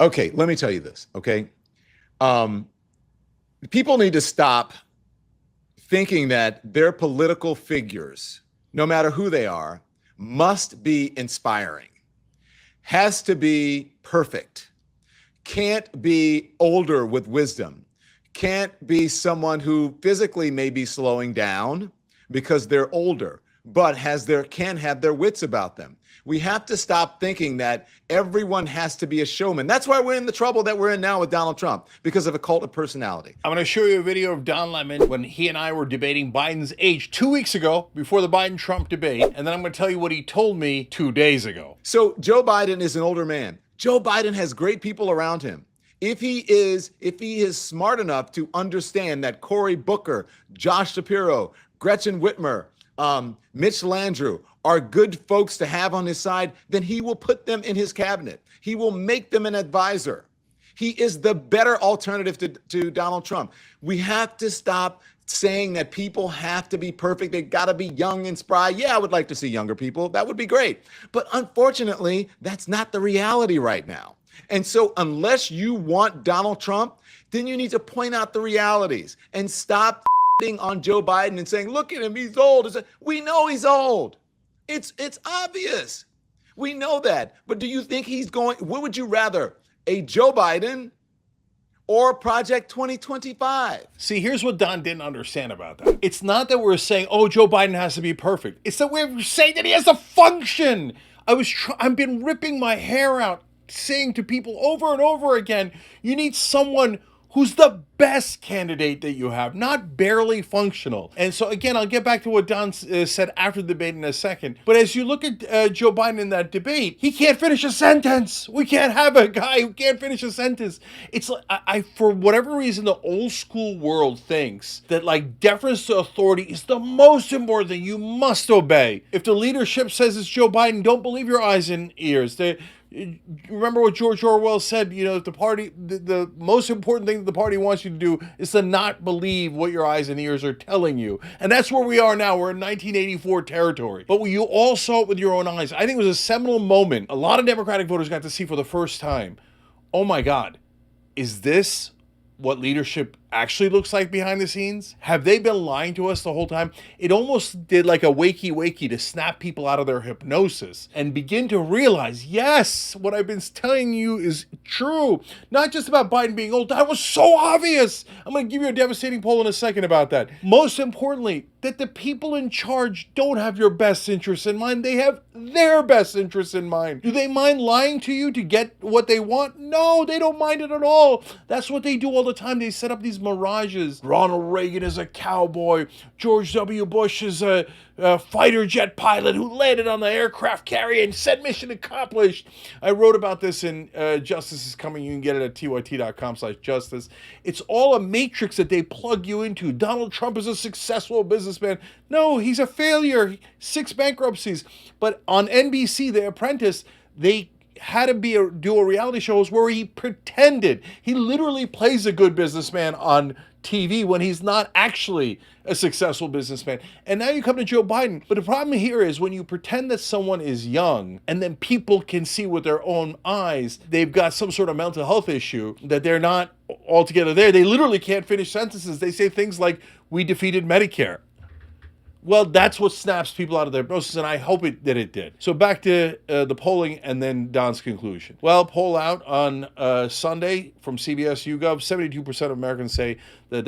Okay, let me tell you this. Okay, um, people need to stop thinking that their political figures, no matter who they are, must be inspiring, has to be perfect, can't be older with wisdom, can't be someone who physically may be slowing down because they're older, but can have their wits about them. We have to stop thinking that everyone has to be a showman. That's why we're in the trouble that we're in now with Donald Trump, because of a cult of personality. I'm going to show you a video of Don Lemon when he and I were debating Biden's age 2 weeks ago before the Biden-Trump debate, and then I'm going to tell you what he told me 2 days ago. So Joe Biden is an older man. Joe Biden has great people around him. If he is smart enough to understand that Cory Booker, Josh Shapiro, Gretchen Whitmer, Mitch Landrieu are good folks to have on his side, then he will put them in his cabinet. He will make them an advisor. He is the better alternative to Donald Trump. We have to stop saying that people have to be perfect. They got to be young and spry. Yeah, I would like to see younger people. That would be great. But unfortunately, that's not the reality right now. And so unless you want Donald Trump, then you need to point out the realities and stop on Joe Biden and saying, look at him, he's old. We know he's old. It's obvious. We know that. But do you think what would you rather, a Joe Biden or Project 2025? See, here's what Don didn't understand about that. It's not that we're saying, oh, Joe Biden has to be perfect. It's that we're saying that he has to function. I've been ripping my hair out, saying to people over and over again, you need someone who's the best candidate that you have, not barely functional. And so again, I'll get back to what Don said after the debate in a second. But as you look at Joe Biden in that debate, he can't finish a sentence. We can't have a guy who can't finish a sentence. It's like, for whatever reason, the old school world thinks that like deference to authority is the most important thing. You must obey. If the leadership says it's Joe Biden, don't believe your eyes and ears. Remember what George Orwell said, if the most important thing that the party wants you to do is to not believe what your eyes and ears are telling you. And that's where we are now. We're in 1984 territory. But you all saw it with your own eyes. I think it was a seminal moment. A lot of Democratic voters got to see for the first time, oh my God, is this what leadership actually looks like behind the scenes? Have they been lying to us the whole time? It almost did like a wakey to snap people out of their hypnosis and begin to realize, yes, what I've been telling you is true. Not just about Biden being old. That was so obvious. I'm going to give you a devastating poll in a second about that. Most importantly, that the people in charge don't have your best interests in mind. They have their best interests in mind. Do they mind lying to you to get what they want? No, they don't mind it at all. That's what they do all the time. They set up these mirages. Ronald Reagan is a cowboy. George W. Bush is a fighter jet pilot who landed on the aircraft carrier and said mission accomplished. I wrote about this in Justice is Coming. You can get it at tyt.com/justice. It's all a matrix that they plug you into. Donald Trump is a successful businessman. No, he's a failure. 6 bankruptcies. But on NBC, The Apprentice, they had to do a reality show where he pretended. He literally plays a good businessman on TV when he's not actually a successful businessman. And now you come to Joe Biden. But the problem here is when you pretend that someone is young and then people can see with their own eyes they've got some sort of mental health issue, that they're not altogether there. They literally can't finish sentences. They say things like, we defeated Medicare. Well, that's what snaps people out of their hypnosis, and I hope that it did. So back to the polling and then Don's conclusion. Well, poll out on Sunday from CBS YouGov, 72% of Americans say that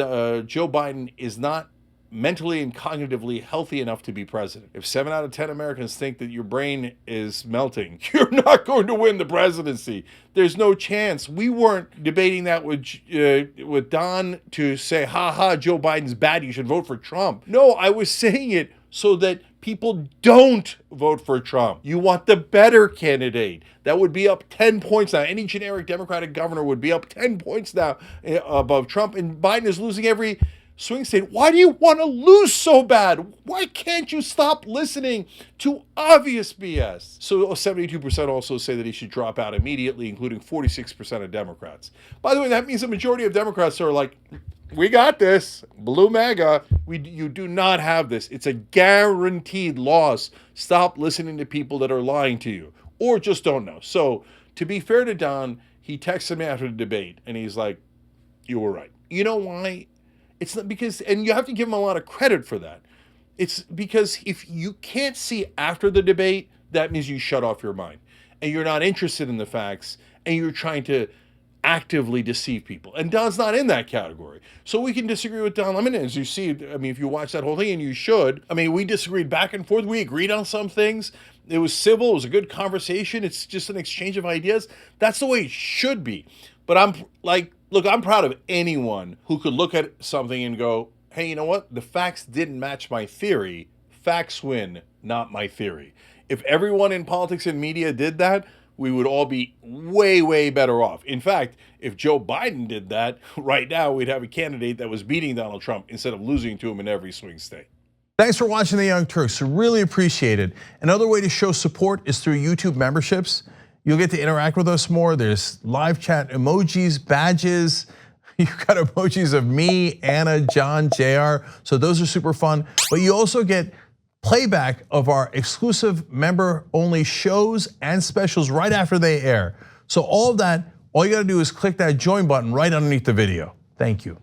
Joe Biden is not mentally and cognitively healthy enough to be president. If 7 out of 10 Americans think that your brain is melting, you're not going to win the presidency. There's no chance. We weren't debating that with Don to say, ha ha, Joe Biden's bad, you should vote for Trump. No, I was saying it so that people don't vote for Trump. You want the better candidate. That would be up 10 points now. Any generic Democratic governor would be up 10 points now above Trump, and Biden is losing every swing state. Why do you want to lose so bad? Why can't you stop listening to obvious BS? So 72% also say that he should drop out immediately, including 46% of Democrats. By the way, that means the majority of Democrats are like, we got this, blue MAGA. You do not have this. It's a guaranteed loss. Stop listening to people that are lying to you or just don't know. So to be fair to Don, he texted me after the debate and he's like, you were right. You know why? It's not because, and you have to give him a lot of credit for that. It's because if you can't see after the debate, that means you shut off your mind and you're not interested in the facts and you're trying to actively deceive people. And Don's not in that category. So we can disagree with Don Lemon. As you see, I mean, if you watch that whole thing, and you should, I mean, we disagreed back and forth. We agreed on some things. It was civil. It was a good conversation. It's just an exchange of ideas. That's the way it should be. But I'm like, look, I'm proud of anyone who could look at something and go, hey, you know what? The facts didn't match my theory. Facts win, not my theory. If everyone in politics and media did that, we would all be way, way better off. In fact, if Joe Biden did that, right now we'd have a candidate that was beating Donald Trump instead of losing to him in every swing state. Thanks for watching The Young Turks. Really appreciate it. Another way to show support is through YouTube memberships. You'll get to interact with us more. There's live chat emojis, badges. You've got emojis of me, Anna, John, JR. So those are super fun. But you also get playback of our exclusive member-only shows and specials right after they air. So all of that, all you gotta do is click that join button right underneath the video. Thank you.